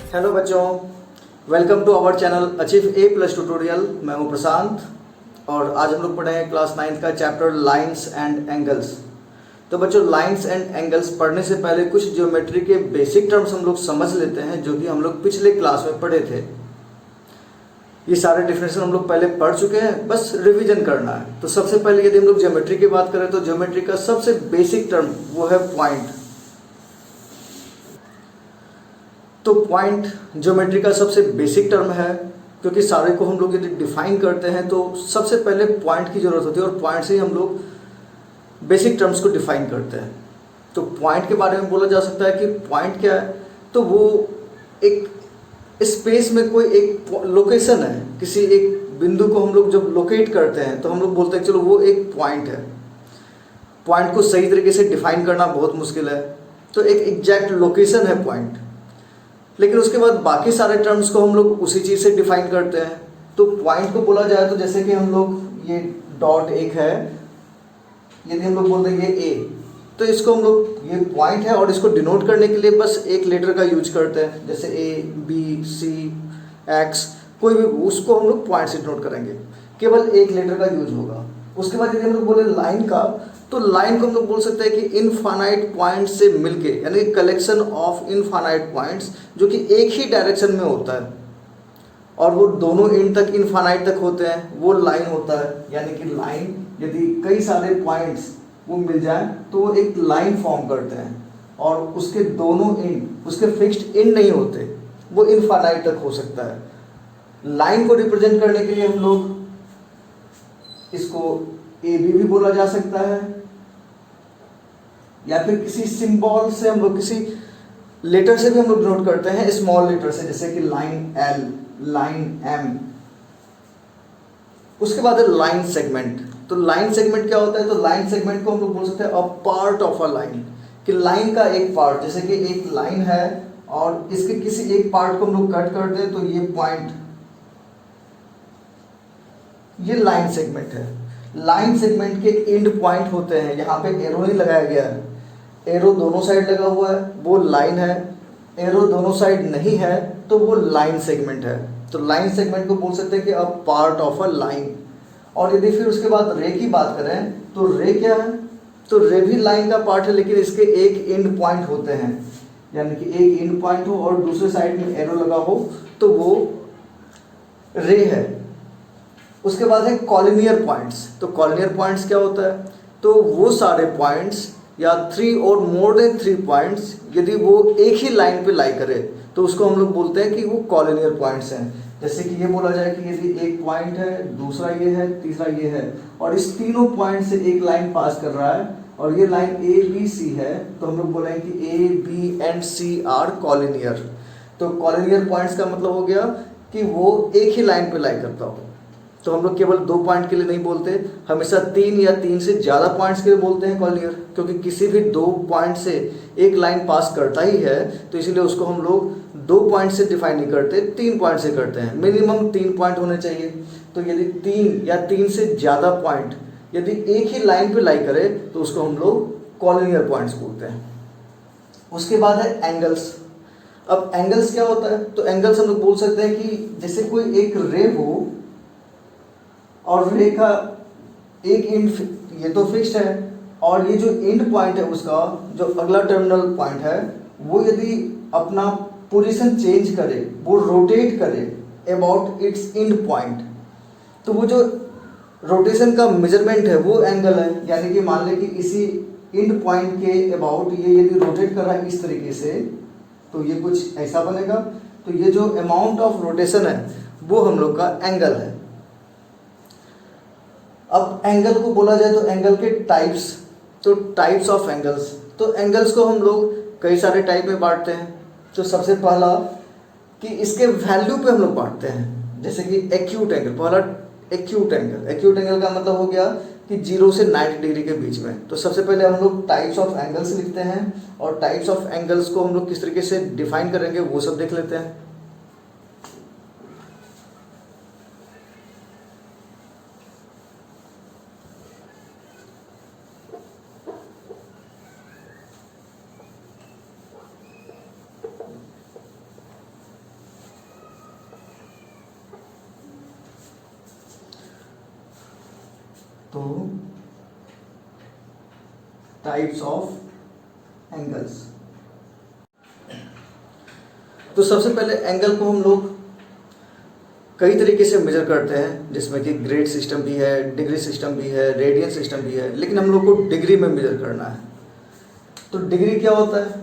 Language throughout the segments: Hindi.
हेलो बच्चों, welcome to our channel achieve A plus tutorial. मैं हूं प्रशांत और आज हम लोग पढ़े हैं क्लास 9 का चैप्टर लाइंस एंड एंगल्स। तो बच्चों, लाइंस एंड एंगल्स पढ़ने से पहले कुछ ज्योमेट्री के बेसिक टर्म्स हम लोग समझ लेते हैं जो कि हम लोग पिछले क्लास में पढ़े थे। ये सारे डिफिनेशन हम लोग पहले पढ़ चुके हैं, बस रिवीजन करना है। तो सबसे पहले यदि हम लोग ज्योमेट्री की बात करें तो ज्योमेट्री का सबसे बेसिक टर्म वो है पॉइंट। तो पॉइंट ज्योमेट्री का सबसे बेसिक टर्म है, क्योंकि सारे को हम लोग यदि डिफाइन करते हैं तो सबसे पहले पॉइंट की जरूरत होती है और पॉइंट से ही हम लोग बेसिक टर्म्स को डिफाइन करते हैं। तो पॉइंट के बारे में बोला जा सकता है कि पॉइंट क्या है, तो वो एक स्पेस में कोई एक लोकेशन है। किसी एक बिंदु को हम लोग जब लोकेट करते हैं तो हम लोग बोलते हैं चलो वो एक पॉइंट है। पॉइंट को सही तरीके से डिफाइन करना बहुत मुश्किल है, तो एक एग्जैक्ट लोकेशन है पॉइंट। लेकिन उसके बाद बाकी सारे टर्म्स को हम लोग उसी चीज़ से डिफाइन करते हैं। तो पॉइंट को बोला जाए तो जैसे कि हम लोग ये डॉट एक है, यदि हम लोग बोलते हैं ये ए, तो इसको हम लोग ये पॉइंट है और इसको डिनोट करने के लिए बस एक लेटर का यूज करते हैं, जैसे ए बी सी एक्स, कोई भी उसको हम लोग पॉइंट से डिनोट करेंगे, केवल एक लेटर का यूज होगा। उसके बाद यदि हम लोग बोले लाइन का, तो लाइन को हम लोग बोल सकते हैं कि इनफाइनाइट पॉइंट से मिलके, यानी कलेक्शन ऑफ इनफाइनाइट पॉइंट्स जो कि एक ही डायरेक्शन में होता है और वो दोनों एंड तक इनफाइनाइट तक होते हैं, वो लाइन होता है। यानी कि लाइन यदि कई सारे पॉइंट्स वो मिल जाए तो वो एक लाइन फॉर्म करते हैं और उसके दोनों एंड उसके फिक्स्ड एंड नहीं होते, वो इनफाइनाइट तक हो सकता है। लाइन को रिप्रेजेंट करने के लिए हम लोग इसको ए बी भी बोला जा सकता है, या फिर किसी सिंबल से हम लोग किसी लेटर से भी हम लोग नोट करते हैं, स्मॉल लेटर से, जैसे कि लाइन एल, लाइन एम। उसके बाद है लाइन सेगमेंट। तो लाइन सेगमेंट क्या होता है, तो लाइन सेगमेंट को हम लोग बोल सकते हैं a part of a line, कि लाइन का एक पार्ट, जैसे कि एक लाइन है और इसके किसी एक पार्ट को हम लोग कट कर दें तो ये पॉइंट, ये लाइन सेगमेंट है। लाइन सेगमेंट के एंड पॉइंट होते हैं, यहाँ पे एरो नहीं लगाया गया है, एरो दोनों साइड लगा हुआ है, वो लाइन है। एरो दोनों साइड नहीं है तो वो लाइन सेगमेंट है। तो लाइन सेगमेंट को बोल सकते हैं कि a part of a line. और यदि फिर उसके बाद रे की बात करें तो रे क्या है, तो रे भी लाइन का पार्ट है, लेकिन इसके एक एंड पॉइंट होते हैं, यानी कि एक एंड पॉइंट हो और दूसरे साइड में एरो लगा हो तो वो रे है। उसके बाद है कॉलिनियर पॉइंट्स। तो कॉलिनियर पॉइंट्स क्या होता है, तो वो सारे पॉइंट्स या 3 और मोर देन 3 पॉइंट्स यदि वो एक ही लाइन पे लाई करे तो उसको हम लोग बोलते हैं कि वो कॉलिनियर पॉइंट्स हैं। जैसे कि ये बोला जाए कि यदि एक पॉइंट है, दूसरा ये है, तीसरा ये है और इस तीनों पॉइंट से एक लाइन पास कर रहा है और ये लाइन ए बी सी है, तो हम लोग बोलेंगे कि A B and C are collinear. तो कॉलिनियर पॉइंट्स का मतलब हो गया कि वो एक ही लाइन पे लाई करता हो। तो हम लोग केवल 2 पॉइंट के लिए नहीं बोलते, हमेशा 3 या 3 से ज़्यादा पॉइंट्स के लिए बोलते हैं कॉलिनियर, क्योंकि किसी भी 2 पॉइंट से एक लाइन पास करता ही है, तो इसीलिए उसको हम लोग 2 पॉइंट से डिफाइन नहीं करते, 3 पॉइंट से करते हैं। मिनिमम 3 पॉइंट होने चाहिए। तो यदि 3 या 3 से ज़्यादा पॉइंट यदि एक ही लाइन पे लाई करे तो उसको हम लोग कॉलिनियर पॉइंट्स बोलते हैं। उसके बाद है एंगल्स। अब एंगल्स क्या होता है, तो एंगल्स हम लोग बोल सकते हैं कि जैसे कोई एक रे हो और रे का एक एंड, ये तो फिक्स्ड है, और ये जो एंड पॉइंट है उसका जो अगला टर्मिनल पॉइंट है वो यदि अपना पोजीशन चेंज करे, वो रोटेट करे अबाउट इट्स एंड पॉइंट, तो वो जो रोटेशन का मेजरमेंट है वो एंगल है। यानी कि मान लें कि इसी एंड पॉइंट के अबाउट ये यदि रोटेट कर रहा है इस तरीके से, तो ये कुछ ऐसा बनेगा। तो ये जो अमाउंट ऑफ रोटेशन है वो हम लोग का एंगल है। अब एंगल को बोला जाए तो एंगल के टाइप्स, तो टाइप्स ऑफ एंगल्स, तो एंगल्स को हम लोग कई सारे टाइप में बांटते हैं। तो सबसे पहला कि इसके वैल्यू पे हम लोग बांटते हैं, जैसे कि एक्यूट एंगल। पहला एक्यूट एंगल, एक्यूट एंगल का मतलब हो गया कि 0 से 90 डिग्री के बीच में। तो सबसे पहले हम लोग टाइप्स ऑफ एंगल्स लिखते हैं और टाइप्स ऑफ एंगल्स को हम लोग किस तरीके से डिफाइन करेंगे वो सब देख लेते हैं। तो टाइप्स ऑफ एंगल्स। तो सबसे पहले एंगल को हम लोग कई तरीके से मेजर करते हैं, जिसमें कि ग्रेड सिस्टम भी है, डिग्री सिस्टम भी है, रेडियन सिस्टम भी है, लेकिन हम लोग को डिग्री में मेजर करना है। तो डिग्री क्या होता है?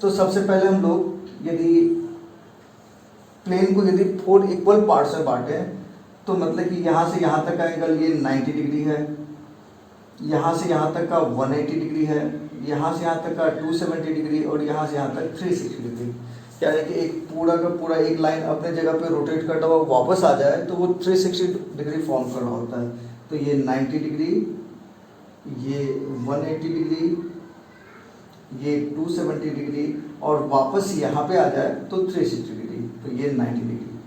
तो सबसे पहले हम लोग यदि प्लेन को यदि 4 इक्वल पार्ट्स में बांटे, तो मतलब कि यहाँ से यहाँ तक का एंगल ये 90 डिग्री है, यहाँ से यहाँ तक का 180 डिग्री है, यहाँ से यहाँ तक का 270 डिग्री और यहाँ से यहाँ तक 360 डिग्री। यानी कि एक पूरा का पूरा एक लाइन अपने जगह पे रोटेट करता हुआ वापस आ जाए तो वो 360 डिग्री फॉर्म कर रहा होता है। तो ये 90 डिग्री, ये 180 डिग्री, ये 270 डिग्री और वापस यहाँ पे आ जाए तो 360 डिग्री, तो ये 90 डिग्री।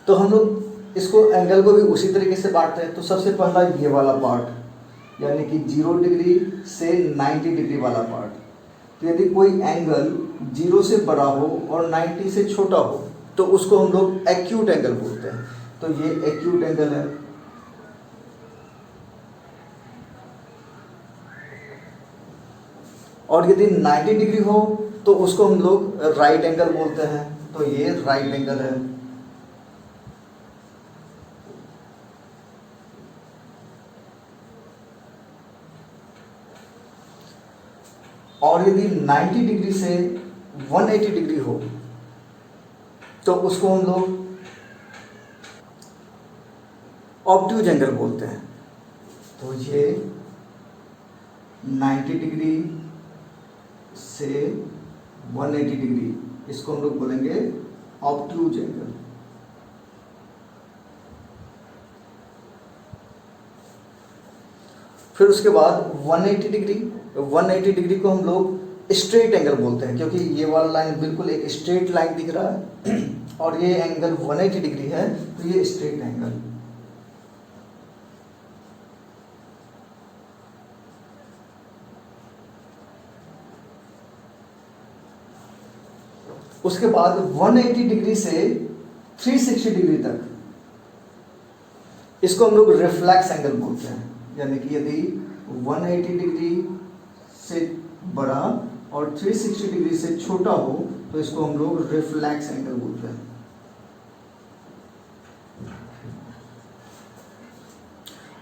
तो हम लोग इसको एंगल को भी उसी तरीके से बांटते हैं। तो सबसे पहला ये वाला पार्ट, यानी कि 0 डिग्री से 90 डिग्री वाला पार्ट। तो यदि कोई एंगल 0 से बड़ा हो और 90 से छोटा हो तो उसको हम लोग एक्यूट एंगल बोलते हैं। तो ये एक्यूट एंगल है। और यदि 90 डिग्री हो तो उसको हम लोग राइट एंगल बोलते हैं। तो ये राइट एंगल है। और यदि 90 डिग्री से 180 डिग्री हो तो उसको हम लोग ऑब्ट्यूज एंगल बोलते हैं। तो ये 90 डिग्री से 180 डिग्री, इसको हम लोग बोलेंगे ऑब्ट्यूज एंगल। फिर उसके बाद 180 डिग्री को हम लोग स्ट्रेट एंगल बोलते हैं, क्योंकि ये वाला लाइन बिल्कुल एक स्ट्रेट लाइन दिख रहा है और ये एंगल 180 डिग्री है, तो ये स्ट्रेट एंगल। उसके बाद 180 डिग्री से 360 डिग्री तक, इसको हम लोग रिफ्लेक्स एंगल बोलते हैं। यानी कि यदि 180 डिग्री से बड़ा और 360 डिग्री से छोटा हो तो इसको हम लोग रिफ्लेक्स एंगल बोलते हैं।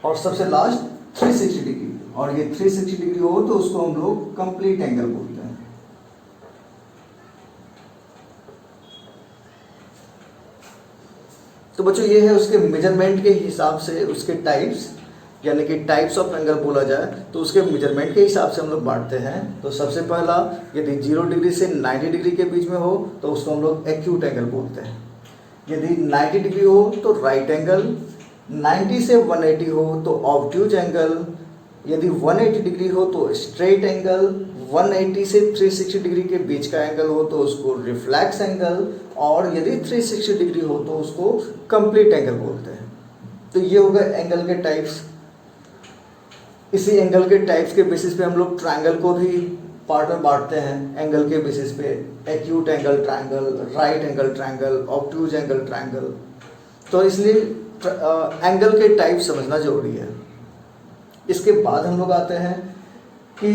और सबसे लास्ट 360 डिग्री, और ये 360 डिग्री हो तो उसको हम लोग कंप्लीट एंगल बोलते हैं। तो बच्चों ये है उसके मेजरमेंट के हिसाब से उसके टाइप्स, यानी कि टाइप्स ऑफ एंगल बोला जाए तो उसके मेजरमेंट के हिसाब से हम लोग बांटते हैं। तो सबसे पहला यदि 0 डिग्री से 90 डिग्री के बीच में हो तो उसको हम लोग एक्यूट एंगल बोलते हैं। यदि 90 डिग्री हो तो राइट एंगल, 90 से 180 हो तो ऑब्ट्यूज एंगल, यदि 180 डिग्री हो तो स्ट्रेट एंगल, 180 से 360 डिग्री के बीच का एंगल हो तो उसको रिफ्लेक्स एंगल, और यदि 360 डिग्री हो तो उसको कंप्लीट एंगल बोलते हैं। तो ये हो गए एंगल के टाइप्स। इसी एंगल के टाइप्स के बेसिस पे हम लोग ट्रायंगल को भी पार्ट में बांटते हैं। एंगल के बेसिस पे acute angle triangle, right angle triangle, obtuse angle triangle. तो इसलिए एंगल के टाइप समझना जरूरी है। इसके बाद हम लोग आते हैं कि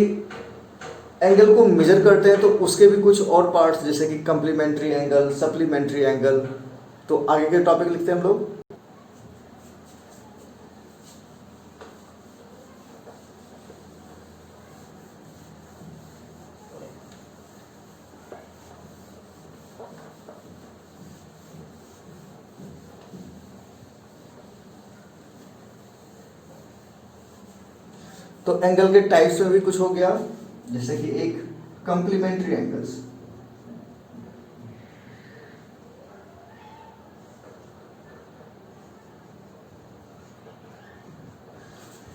एंगल को मेजर करते हैं तो उसके भी कुछ और पार्ट्स, जैसे कि कंप्लीमेंट्री एंगल, सप्लीमेंट्री एंगल। तो आगे के टॉपिक लिखते हैं हम लोग। तो एंगल के टाइप्स में भी कुछ हो गया, जैसे कि एक कंप्लीमेंट्री एंगल्स।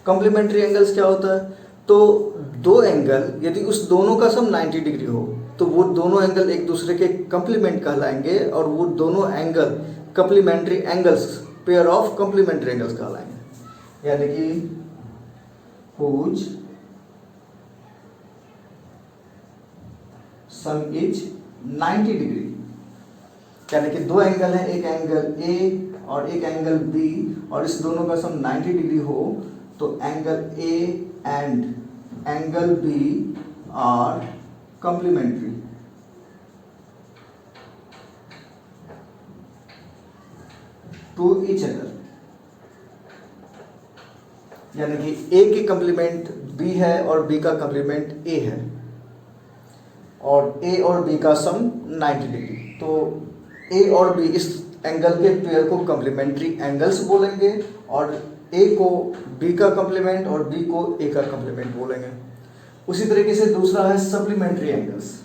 कंप्लीमेंट्री एंगल्स क्या होता है? तो दो एंगल यदि उस दोनों का सम 90 डिग्री हो तो वो दोनों एंगल एक दूसरे के कंप्लीमेंट कहलाएंगे, और वो दोनों angle complementary angles, pair of complementary angles कहलाएंगे। यानी कि whose sum is 90 डिग्री। यानी कि दो एंगल है, एक एंगल ए और एक एंगल बी और इस दोनों का सम 90 डिग्री हो तो angle A and angle B are complementary. To each other, यानी कि ए की कंप्लीमेंट बी है और बी का कंप्लीमेंट ए है और ए और बी का सम 90 डिग्री। तो ए और बी इस एंगल के पेयर को कंप्लीमेंट्री एंगल्स बोलेंगे और ए को बी का कंप्लीमेंट और बी को ए का कंप्लीमेंट बोलेंगे। उसी तरीके से दूसरा है सप्लीमेंट्री एंगल्स।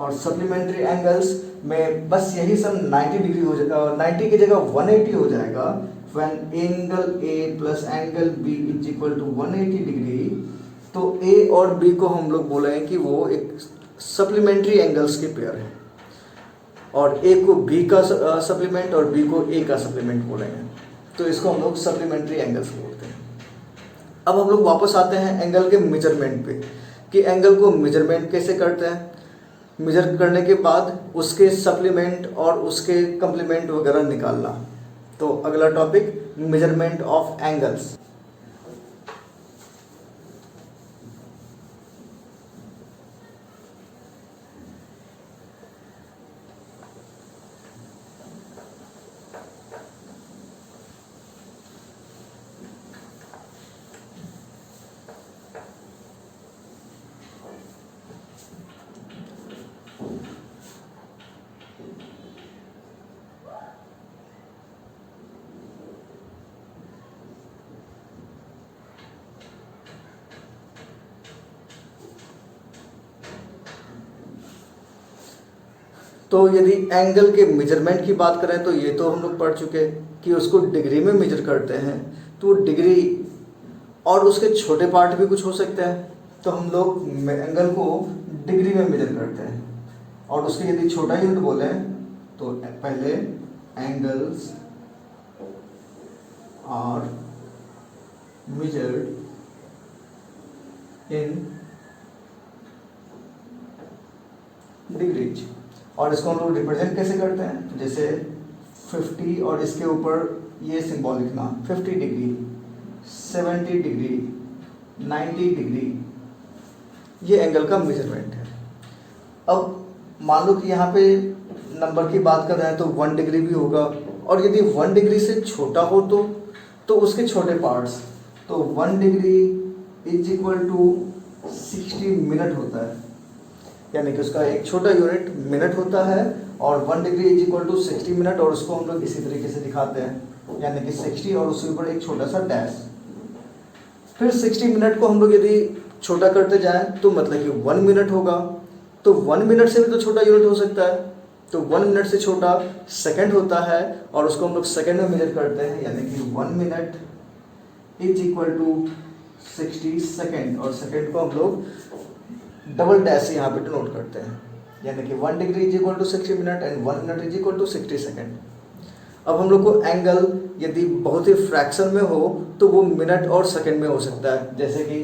और सप्लीमेंट्री एंगल्स में बस यही सम 90 डिग्री हो जाएगा, 90 की जगह 180 हो जाएगा। When angle A plus angle B is equal to 180 degree, तो ए और बी को हम लोग बोलेंगे कि वो एक सप्लीमेंट्री एंगल्स के पेयर है और ए को बी का सप्लीमेंट और बी को ए का सप्लीमेंट बोलेंगे। तो इसको हम लोग सप्लीमेंट्री एंगल्स बोलते हैं। अब हम लोग वापस आते हैं एंगल के मेजरमेंट पे कि एंगल को मेजरमेंट कैसे करते हैं। मेजर करने के बाद उसके सप्लीमेंट और उसके कंप्लीमेंट वगैरह निकालना। तो अगला टॉपिक मेजरमेंट ऑफ एंगल्स। तो यदि एंगल के मेजरमेंट की बात करें तो ये तो हम लोग पढ़ चुके कि उसको डिग्री में मेजर करते हैं। तो डिग्री और उसके छोटे पार्ट भी कुछ हो सकते हैं, तो हम लोग एंगल को डिग्री में मेजर करते हैं। और उसके यदि छोटा यूनिट बोले तो पहले angles are measured in degrees. और इसको हम लोग रिप्रेजेंट कैसे करते हैं, जैसे 50 और इसके ऊपर ये सिंबल लिखना 50 डिग्री, 70 डिग्री, 90 डिग्री, ये एंगल का मेजरमेंट है। अब मान लो कि यहाँ पे नंबर की बात कर रहे हैं तो 1 डिग्री भी होगा और यदि 1 डिग्री से छोटा हो तो उसके छोटे पार्ट्स। तो 1 degree is equal to 60 minute होता है, यानी कि उसका एक छोटा यूनिट मिनट होता है और 1 degree is equal to 60 minute. और उसको हम लोग इसी तरीके से दिखाते हैं, यानी कि 60 और उसके ऊपर एक छोटा सा डैश। फिर 60 मिनट को हम लोग यदि छोटा करते जाएं तो मतलब कि 1 मिनट होगा। तो 1 मिनट से भी तो छोटा यूनिट हो सकता है, तो 1 मिनट से छोटा सेकंड होता है और उसको हम लोग सेकंड में मेजर करते हैं, यानी कि 1 minute is equal to 60 second. और सेकंड को हम लोग डबल डैश यहाँ पे डिनोट करते हैं, यानी कि 1 degree is equal to 60 minute and 1 minute is equal to 60 second. अब हम लोग को एंगल यदि बहुत ही फ्रैक्शन में हो तो वो मिनट और सेकंड में हो सकता है, जैसे कि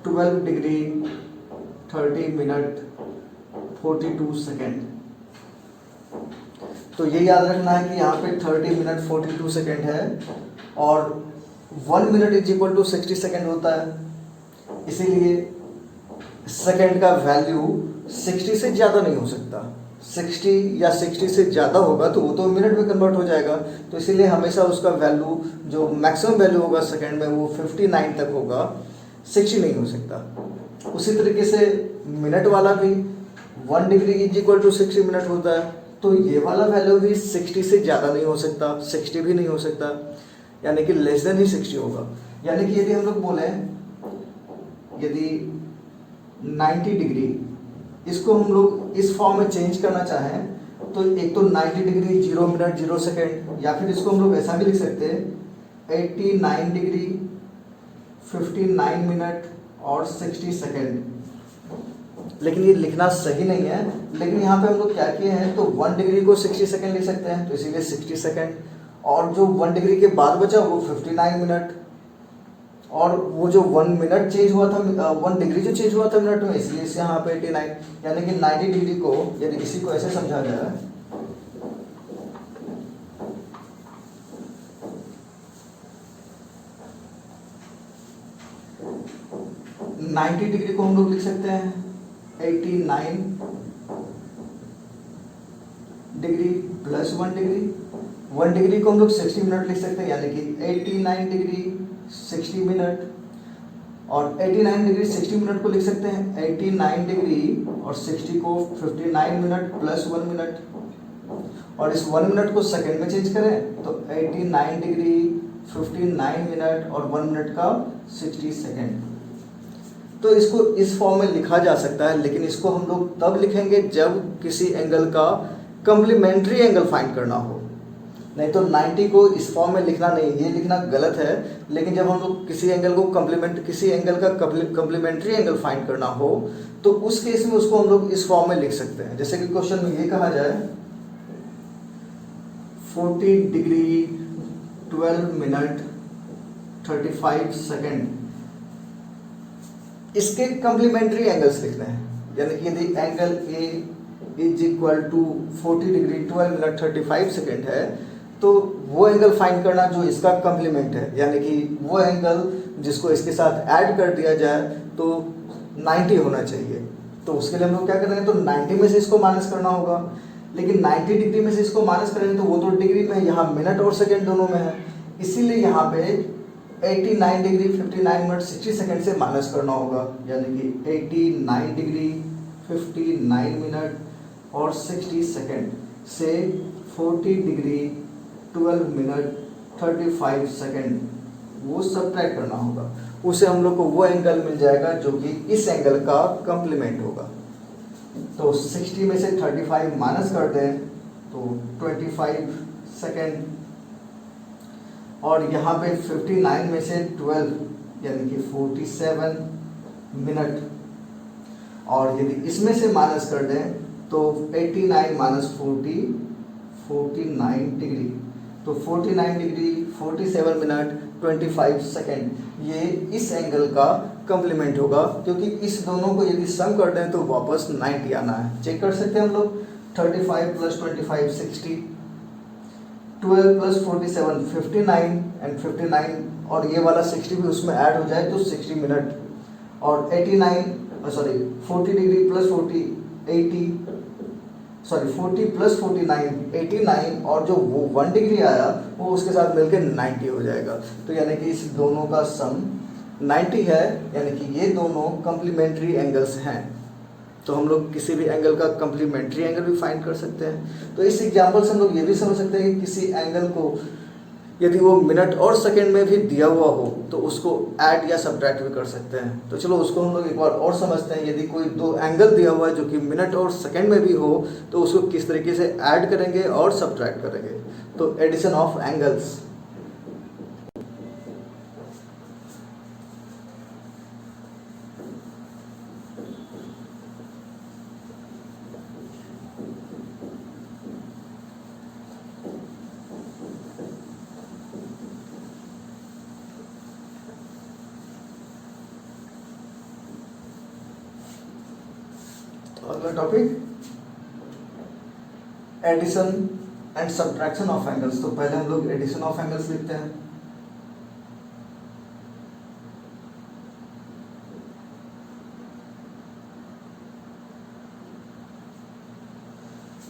12 डिग्री 30 मिनट 42 सेकंड। तो ये याद रखना है कि यहाँ पे 30 मिनट 42 सेकंड है और 1 minute is equal to 60 second होता है। इसीलिए सेकंड का वैल्यू 60 से ज़्यादा नहीं हो सकता। 60 या 60 से ज़्यादा होगा तो वो तो मिनट में कन्वर्ट हो जाएगा। तो इसीलिए हमेशा उसका वैल्यू जो मैक्सिमम वैल्यू होगा सेकंड में वो 59 तक होगा, 60 नहीं हो सकता। उसी तरीके से मिनट वाला भी 1 degree is equal to 60 minute होता है, तो ये वाला वैल्यू भी 60 से ज़्यादा नहीं हो सकता, 60 भी नहीं हो सकता, यानी कि लेस देन ही 60 होगा। यानी कि यदि हम लोग बोले यदि 90 डिग्री, इसको हम लोग इस फॉर्म में चेंज करना चाहें तो एक तो 90 डिग्री 0 मिनट 0 सेकेंड, या फिर इसको हम लोग ऐसा भी लिख सकते हैं 89 डिग्री 59 मिनट और 60 सेकेंड। लेकिन ये लिखना सही नहीं है, लेकिन यहाँ पे हम लोग क्या किए हैं तो 1 डिग्री को 60 सेकेंड लिख सकते हैं, तो इसीलिए 60 सेकेंड। और जो 1 डिग्री के बाद बचा वो 59 मिनट। और वो जो 1 मिनट चेंज हुआ था, 1 डिग्री जो चेंज हुआ था मिनट में, इसलिए इसे यहाँ पे 89, यानी कि 90 डिग्री को यदि इसी को ऐसे समझा जाए, 90 डिग्री को हम लोग लिख सकते हैं 89 डिग्री प्लस 1 डिग्री, 1 डिग्री को हम लोग 60 मिनट लिख सकते हैं, यानी कि 89 डिग्री 60 मिनट, और 89 डिग्री 60 मिनट को लिख सकते हैं 89 डिग्री और 60 को 59 मिनट प्लस 1 मिनट, और इस 1 मिनट को सेकंड में चेंज करें तो 89 डिग्री 59 मिनट और 1 मिनट का 60 सेकंड। तो इसको इस फॉर्म में लिखा जा सकता है, लेकिन इसको हम लोग तब लिखेंगे जब किसी एंगल का कम्प्लीमेंट्री एंगल फाइंड करना हो, नहीं तो 90 को इस फॉर्म में लिखना नहीं, ये लिखना गलत है। लेकिन जब हम लोग किसी एंगल को किसी एंगल का कम्प्लीमेंट्री एंगल फाइंड करना हो तो उस केस में उसको हम लोग इस फॉर्म में लिख सकते हैं। जैसे कि क्वेश्चन में ये कहा जाए 40 डिग्री 12 मिनट 35 सेकेंड, इसके कम्प्लीमेंट्री एंगल्स लिखने हैं, यानी कि यदि angle A is equal to 40 degree 12 minute 35 second है तो वो एंगल फाइंड करना जो इसका कम्प्लीमेंट है, यानी कि वो एंगल जिसको इसके साथ ऐड कर दिया जाए तो 90 होना चाहिए। तो उसके लिए हम लोग क्या करेंगे, तो 90 में से इसको माइनस करना होगा, लेकिन 90 डिग्री में से इसको माइनस करेंगे तो वो तो डिग्री में है, यहाँ मिनट और सेकेंड दोनों में है, इसीलिए यहाँ पे 89 डिग्री 59 मिनट 60 सेकेंड से माइनस करना होगा, यानी कि 89 डिग्री 59 मिनट और 60 सेकेंड से 40 डिग्री 12 मिनट 35 सेकेंड वो सब्ट्रैक्ट करना होगा, उसे हम लोग को वो एंगल मिल जाएगा जो कि इस एंगल का कम्प्लीमेंट होगा। तो 60 में से 35 माइनस कर दें तो 25 सेकेंड, और यहाँ पे 59 में से 12 यानी कि 47 मिनट, और यदि इसमें से माइनस कर दें तो 89 माइनस 40 49 डिग्री, तो 49 डिग्री 47 मिनट 25 सेकेंड ये इस एंगल का कम्प्लीमेंट होगा, क्योंकि इस दोनों को यदि सम कर दें तो वापस 90 आना है। चेक कर सकते हैं हम लोग, 35 प्लस 25 60, 12 प्लस 47 59 एंड 59, और ये वाला 60 भी उसमें ऐड हो जाए तो 60 मिनट, और 40 डिग्री प्लस 40 प्लस 49 89, और जो वो 1 डिग्री आया वो उसके साथ मिलकर 90 हो जाएगा। तो यानी कि इस दोनों का सम 90 है, यानी कि ये दोनों कम्प्लीमेंट्री एंगल्स हैं। तो हम लोग किसी भी एंगल का कम्प्लीमेंट्री एंगल भी फाइंड कर सकते हैं। तो इस एग्जाम्पल से हम लोग ये भी समझ सकते हैं कि किसी एंगल को यदि वो मिनट और सेकंड में भी दिया हुआ हो तो उसको ऐड या सब्ट्रैक्ट भी कर सकते हैं। तो चलो उसको हम लोग एक बार और समझते हैं। यदि कोई दो एंगल दिया हुआ है जो कि मिनट और सेकंड में भी हो तो उसको किस तरीके से ऐड करेंगे और सब्ट्रैक्ट करेंगे। तो एडिशन ऑफ एंगल्स। अगला topic addition and subtraction of angles. तो पहले हम लोग एडिशन ऑफ एंगल्स लिखते हैं।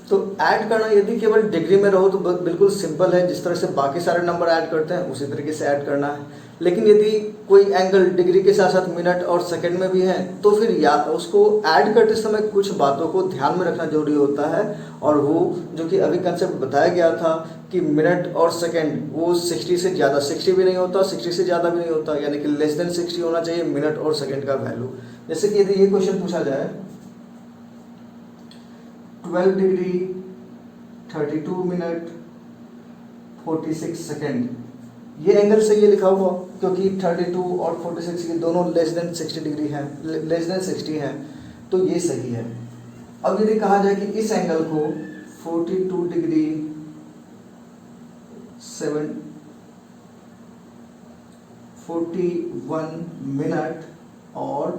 तो ऐड करना यदि केवल डिग्री में रहो तो बिल्कुल सिंपल है, जिस तरह से बाकी सारे नंबर ऐड करते हैं उसी तरीके से ऐड करना है। लेकिन यदि कोई एंगल डिग्री के साथ साथ मिनट और सेकंड में भी है तो फिर या उसको ऐड करते समय कुछ बातों को ध्यान में रखना जरूरी होता है, और वो जो कि अभी कंसेप्ट बताया गया था कि मिनट और सेकंड वो 60 से ज़्यादा, 60 भी नहीं होता 60 से ज़्यादा भी नहीं होता, यानी कि लेस देन 60 होना चाहिए मिनट और सेकंड का वैल्यू। जैसे कि यदि ये क्वेश्चन पूछा जाए 12 डिग्री 32 मिनट 46 सेकेंड, ये एंगल सही है लिखा हुआ क्योंकि 32 और 46 ये दोनों लेस देन 60 डिग्री हैं, लेस देन 60 हैं, तो ये सही है। अब यदि कहा जाए कि इस एंगल को 42 डिग्री 7 41 मिनट और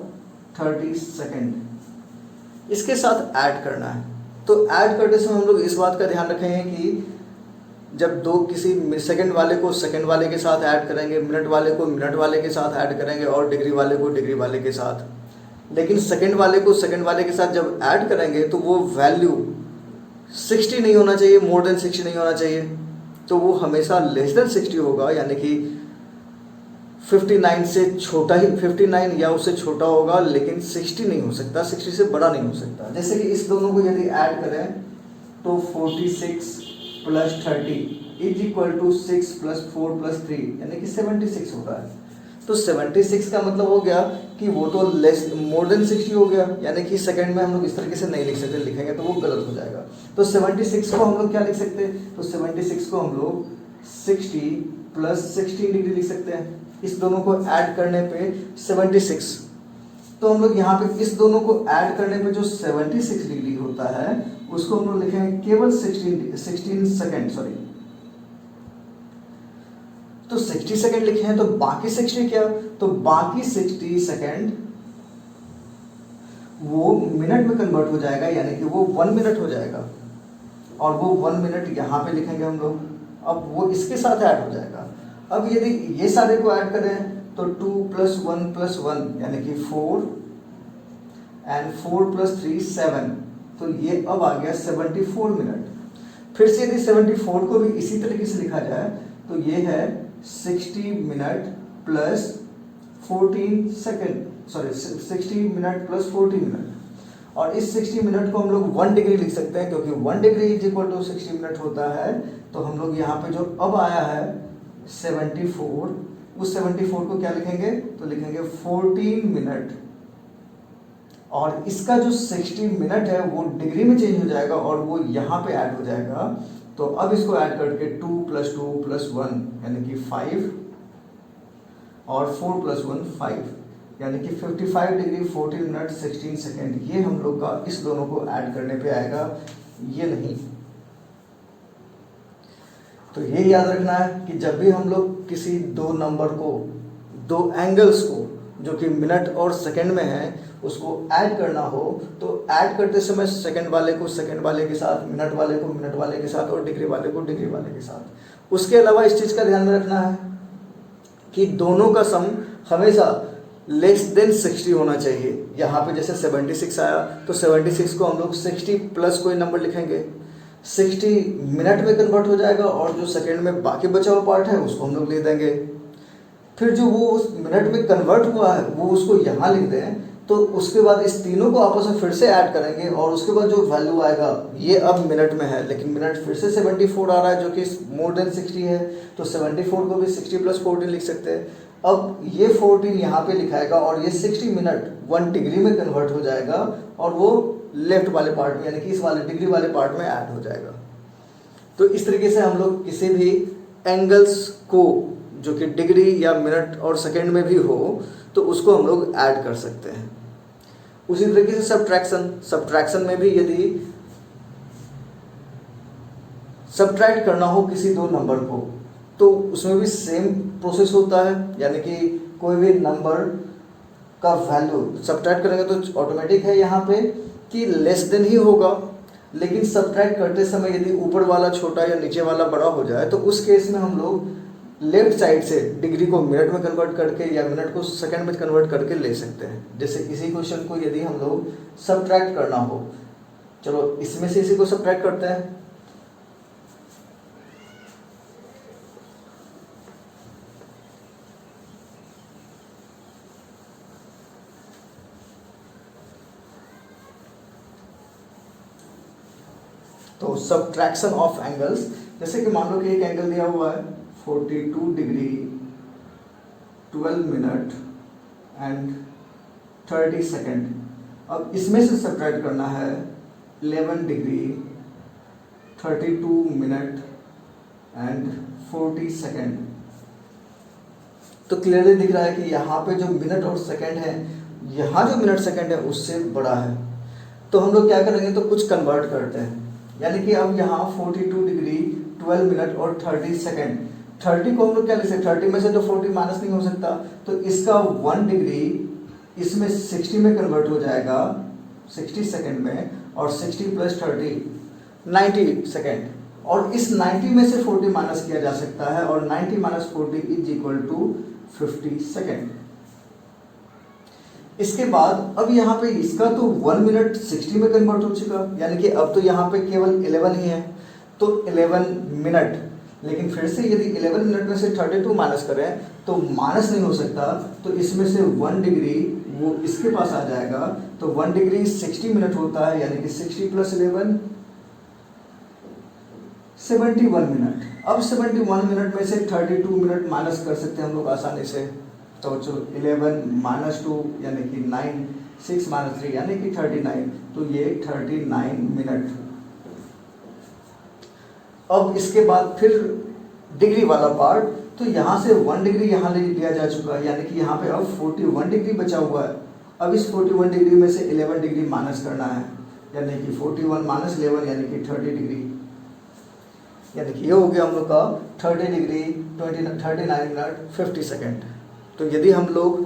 30 सेकंड इसके साथ ऐड करना है। तो ऐड करते समय हम लोग इस बात का ध्यान रखेंगे कि जब दो किसी सेकंड वाले को सेकंड वाले के साथ ऐड करेंगे, मिनट वाले को मिनट वाले के साथ ऐड करेंगे और डिग्री वाले को डिग्री वाले के साथ, लेकिन सेकंड वाले को सेकंड वाले के साथ जब ऐड करेंगे तो वो वैल्यू 60 नहीं होना चाहिए, मोर देन 60 नहीं होना चाहिए, तो वो हमेशा लेस देन 60 होगा, यानी कि 59 से छोटा ही 59 या उससे छोटा होगा, लेकिन 60 नहीं हो सकता, 60 से बड़ा नहीं हो सकता। जैसे कि इस दोनों को यदि ऐड करें तो 46 plus 30 is equal to 6 plus 4 plus 3 यानी कि 76 होता है। तो 76 का मतलब हो गया कि वो तो लेस मोर देन 60 हो गया, यानी कि सेकंड में हम लोग इस तरीके से नहीं लिख सकते, लिखेंगे तो वो गलत हो जाएगा। तो 76 को हम लोग क्या लिख सकते हैं, तो 76 को हम लोग 60 प्लस 16 डिग्री लिख सकते हैं। इस दोनों को ऐड करने पे 76, तो हम लोग यहाँ पे इस दोनों को ऐड करने पे जो 76 डिग्री होता है उसको हम लोग लिखेंगे केवल 16 सेकेंड, सॉरी, तो 60 सेकेंड लिखे हैं, तो बाकी 60 क्या, तो बाकी 60 सेकेंड वो मिनट में कन्वर्ट हो जाएगा, यानी कि वो 1 मिनट हो जाएगा, और वो 1 मिनट यहाँ पे लिखेंगे हम लोग, अब वो इसके साथ ऐड हो जाएगा। अब यदि ये सारे को ऐड करें तो 2 प्लस 1 यानी कि 4 एंड 4 प्लस 3 7, तो ये अब आ गया 74 मिनट। फिर से यदि 74 को भी इसी तरीके से लिखा जाए तो ये है 60 minute plus 14 second, sorry 60 minute plus 40 minute, और इस 60 मिनट को हम लोग 1 डिग्री लिख सकते हैं, क्योंकि 1 degree is equal to 60 minute होता है। तो हम लोग यहाँ पे जो अब आया है 74, उस 74 को क्या लिखेंगे, तो लिखेंगे 14 मिनट, और इसका जो 60 मिनट है वो डिग्री में चेंज हो जाएगा और वो यहाँ पे ऐड हो जाएगा। तो अब इसको ऐड करके 2 प्लस 2 प्लस 1 यानी कि 5, और 4 प्लस 1 5, यानी कि 55 डिग्री 14 मिनट 16 सेकेंड, ये हम लोग का इस दोनों को ऐड करने पे आएगा, ये नहीं। तो ये याद रखना है कि जब भी हम लोग किसी दो नंबर को, दो एंगल्स को जो कि मिनट और सेकंड में है उसको ऐड करना हो, तो ऐड करते समय सेकंड वाले को सेकंड वाले के साथ, मिनट वाले को मिनट वाले के साथ और डिग्री वाले को डिग्री वाले के साथ। उसके अलावा इस चीज़ का ध्यान में रखना है कि दोनों का सम हमेशा लेस देन 60 होना चाहिए। यहाँ पे जैसे 76 आया तो 76 को हम लोग 60 प्लस कोई नंबर लिखेंगे, 60 मिनट में कन्वर्ट हो जाएगा, और जो सेकंड में बाकी बचा हुआ पार्ट है उसको हम लोग ले देंगे। फिर जो वो उस मिनट में कन्वर्ट हुआ है वो उसको यहाँ लिख दें, तो उसके बाद इस तीनों को आपस में फिर से ऐड करेंगे, और उसके बाद जो वैल्यू आएगा ये अब मिनट में है, लेकिन मिनट फिर से 74 आ रहा है जो कि मोर देन 60 है, तो 74 को भी 60 प्लस 14 लिख सकते हैं। अब ये 14 यहाँ पे लिखाएगा और ये 60 मिनट 1 डिग्री में कन्वर्ट हो जाएगा, और वो लेफ्ट वाले पार्ट में यानी कि इस वाले डिग्री वाले पार्ट में ऐड हो जाएगा। तो इस तरीके से हम लोग किसी भी एंगल्स को जो कि डिग्री या मिनट और सेकंड में भी हो तो उसको हम लोग ऐड कर सकते हैं। उसी तरीके से सब्ट्रैक्शन में भी यदि सब्ट्रैक्ट करना हो किसी दो नंबर को तो उसमें भी सेम प्रोसेस होता है, यानी कि कोई भी नंबर का वैल्यू सब्ट्रैक्ट करेंगे तो ऑटोमेटिक है यहाँ पे कि लेस देन ही होगा, लेकिन सब्ट्रैक्ट करते समय यदि ऊपर वाला छोटा या नीचे वाला बड़ा हो जाए तो उस केस में हम लोग लेफ्ट साइड से डिग्री को मिनट में कन्वर्ट करके या मिनट को सेकंड में कन्वर्ट करके ले सकते हैं। जैसे इसी क्वेश्चन को यदि हम लोग सब्ट्रैक्ट करना हो, चलो इसमें से इसी को सब्ट्रैक्ट करते हैं। तो सब्ट्रैक्शन ऑफ एंगल्स, जैसे कि मान लो कि एक एंगल दिया हुआ है 42 डिग्री 12 मिनट एंड 30 सेकेंड। अब इसमें से सब्ट्रैक्ट करना है 11 डिग्री 32 मिनट एंड 40 सेकेंड। तो क्लियरली दिख रहा है कि यहाँ पे जो मिनट और सेकेंड है, यहाँ जो मिनट सेकेंड है उससे बड़ा है। तो हम लोग क्या करेंगे, तो कुछ कन्वर्ट करते हैं, यानी कि अब यहाँ 42 डिग्री 12 मिनट और 30 सेकेंड 30 को हम लोग क्या लिख सकते हैं, 30 में से तो 40 माइनस नहीं हो सकता, तो इसका 1 डिग्री इसमें 60 में कन्वर्ट हो जाएगा 60 सेकेंड में, और 60 प्लस 30 90 सेकेंड, और इस 90 में से 40 माइनस किया जा सकता है, और 90 minus 40 is equal to 50 second. इसके बाद अब यहाँ पे इसका तो 1 मिनट 60 में कन्वर्ट हो चुका, यानी कि अब तो यहाँ पे केवल 11 ही है, तो 11 मिनट। लेकिन फिर से यदि 11 मिनट में से 32 माइनस करें तो माइनस नहीं हो सकता, तो इसमें से 1 डिग्री वो इसके पास आ जाएगा, तो 1 डिग्री 60 मिनट होता है, यानी कि 60 प्लस 11 71 मिनट। अब 71 मिनट में से 32 मिनट माइनस कर सकते हैं हम लोग आसानी से, तो चलो 11 माइनस 2 यानी कि 9, 6 माइनस 3 यानी कि 39, तो ये 39 मिनट। अब इसके बाद फिर डिग्री वाला पार्ट, तो यहाँ से 1 डिग्री यहाँ ले लिया जा चुका है, यानी कि यहाँ पे अब 41 डिग्री बचा हुआ है। अब इस 41 डिग्री में से 11 डिग्री माइनस करना है, यानी कि 41 माइनस 11 यानी कि 30 डिग्री, यानी कि ये हो गया हम लोग का 30 डिग्री 39 मिनट 50 सेकेंड। तो यदि हम लोग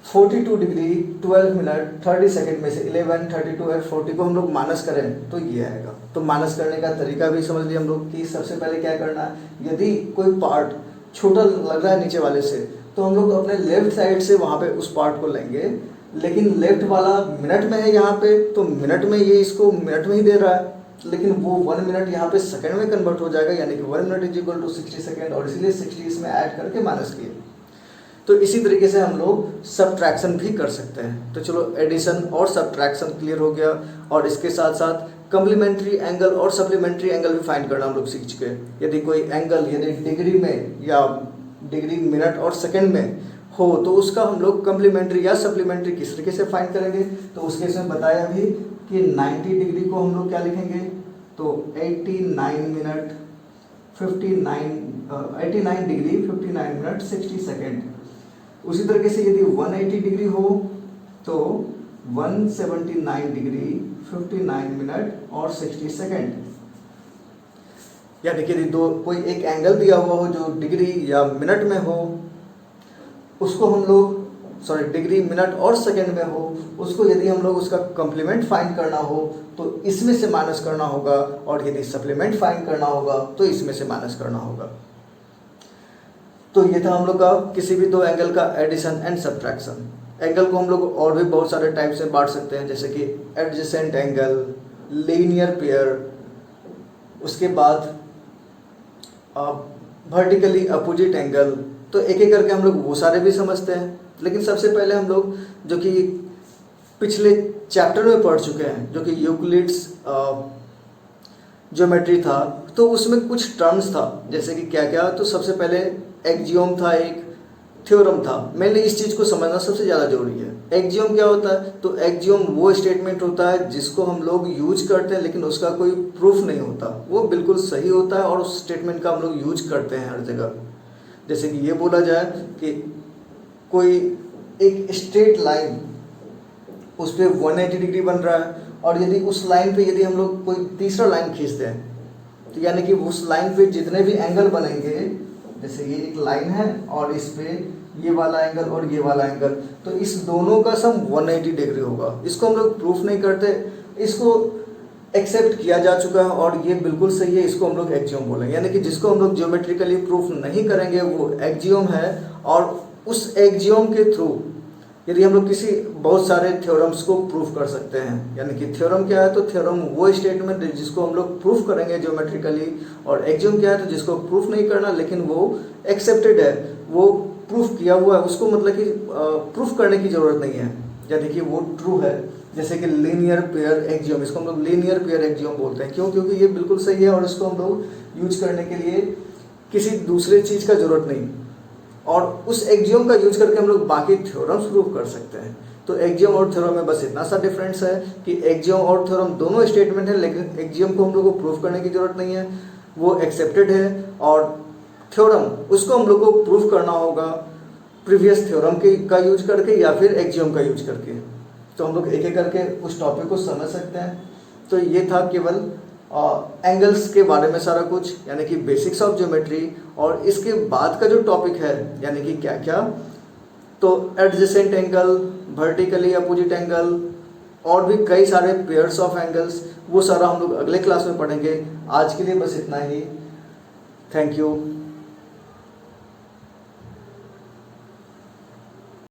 42 डिग्री 12 मिनट 30 सेकेंड में से 11, 32 और 40 को हम लोग माइनस करें तो ये आएगा। तो माइनस करने का तरीका भी समझ लिया हम लोग कि सबसे पहले क्या करना है, यदि कोई पार्ट छोटा लग रहा है नीचे वाले से, तो हम लोग अपने लेफ्ट साइड से वहाँ पे उस पार्ट को लेंगे, लेकिन लेफ्ट वाला मिनट में है यहाँ पे, तो मिनट में ये इसको मिनट में ही दे रहा है, लेकिन वो 1 मिनट यहाँ पे सेकंड में कन्वर्ट हो जाएगा, यानी कि 1 minute is equal to 60 second, और इसीलिए 60 इसमें ऐड करके माइनस किए। तो इसी तरीके से हम लोग सब्ट्रैक्शन भी कर सकते हैं। तो चलो एडिशन और सब्ट्रैक्शन क्लियर हो गया, और इसके साथ साथ कम्प्लीमेंट्री एंगल और सप्लीमेंट्री एंगल भी फाइंड करना हम लोग सीख चुके हैं। यदि कोई एंगल यदि डिग्री में या डिग्री मिनट और सेकंड में हो तो उसका हम लोग कम्प्लीमेंट्री या सप्लीमेंट्री किस तरीके से फाइंड करेंगे, तो उसके इसमें बताया भी कि 90 डिग्री को हम लोग क्या लिखेंगे, तो 89 मिनट 89 डिग्री 59 मिनट 60 सेकेंड। उसी तरीके से यदि 180 डिग्री हो तो 179 डिग्री 59 मिनट और 60 सेकेंड। यानी कि यदि कोई एक एंगल दिया हुआ हो जो डिग्री या मिनट में हो, उसको हम लोग डिग्री मिनट और सेकेंड में हो, उसको यदि हम लोग उसका कॉम्प्लीमेंट फाइंड करना हो तो इसमें से माइनस करना होगा, और यदि सप्लीमेंट फाइंड करना होगा तो इसमें से माइनस करना होगा। तो ये था हम लोग का किसी भी दो एंगल का एडिशन एंड सब्ट्रैक्शन। एंगल को हम लोग और भी बहुत सारे टाइप से बांट सकते हैं, जैसे कि एडजेसेंट एंगल, लीनियर पेयर, उसके बाद वर्टिकली अपोजिट एंगल। तो एक एक करके हम लोग वो सारे भी समझते हैं, लेकिन सबसे पहले हम लोग जो कि पिछले चैप्टर में पढ़ चुके हैं, जो कि यूक्लिड्स ज्योमेट्री था, तो उसमें कुछ टर्म्स था, जैसे कि क्या क्या, तो सबसे पहले एक्जियोम था, एक थ्योरम था। मेनली इस चीज़ को समझना सबसे ज़्यादा जरूरी है। एक्जियोम क्या होता है, तो एक्जियोम वो स्टेटमेंट होता है जिसको हम लोग यूज करते हैं लेकिन उसका कोई प्रूफ नहीं होता, वो बिल्कुल सही होता है और उस स्टेटमेंट का हम लोग यूज करते हैं हर जगह। जैसे कि ये बोला जाए कि कोई एक स्ट्रेट लाइन, उस पर 180 डिग्री बन रहा है, और यदि उस लाइन पे यदि हम लोग कोई तीसरा लाइन खींचते हैं, तो यानी कि उस लाइन पे जितने भी एंगल बनेंगे, जैसे ये एक लाइन है और इस पे ये वाला एंगल और ये वाला एंगल, तो इस दोनों का सम 180 डिग्री होगा। इसको हम लोग प्रूफ नहीं करते, इसको एक्सेप्ट किया जा चुका है और ये बिल्कुल सही है, इसको हम लोग एक्जियोम बोलेंगे। यानी कि जिसको हम लोग ज्योमेट्रिकली प्रूफ नहीं करेंगे वो एक्जियोम है, और उस एक्जियोम के थ्रू यदि हम लोग किसी बहुत सारे थ्योरम्स को प्रूफ कर सकते हैं। यानी कि थ्योरम क्या है, तो थ्योरम वो स्टेटमेंट जिसको हम लोग प्रूफ करेंगे ज्योमेट्रिकली, और एक्जियोम क्या है, तो जिसको प्रूफ नहीं करना लेकिन वो एक्सेप्टेड है, वो प्रूफ किया हुआ है, उसको मतलब कि प्रूफ करने की जरूरत नहीं है, यानी कि वो ट्रू है। जैसे कि लीनियर पेयर एक्जियोम, इसको हम लोग लीनियर पेयर एक्जियोम बोलते हैं। क्यों? क्योंकि ये बिल्कुल सही है और इसको हम लोग यूज करने के लिए किसी दूसरे चीज़ का जरूरत नहीं, और उस एक्जियोम का यूज करके हम लोग बाकी थ्योरम्स प्रूव कर सकते हैं। तो एक्जियोम और थ्योरम में बस इतना सा डिफरेंस है कि एक्जियोम और थ्योरम दोनों स्टेटमेंट है, लेकिन एक्जियोम को हम लोग को प्रूव करने की जरूरत नहीं है, वो एक्सेप्टेड है, और थ्योरम उसको हम लोग को प्रूव करना होगा प्रीवियस थ्योरम का यूज करके या फिर एक्जियोम का यूज करके। तो हम लोग एक एक करके उस टॉपिक को समझ सकते हैं। तो ये था केवल एंगल्स के बारे में सारा कुछ, यानी कि बेसिक्स ऑफ ज्योमेट्री। और इसके बाद का जो टॉपिक है यानी कि क्या क्या, तो adjacent angle, vertically opposite angle और भी कई सारे पेयर्स ऑफ एंगल्स, वो सारा हम लोग अगले क्लास में पढ़ेंगे। आज के लिए बस इतना ही। Thank you.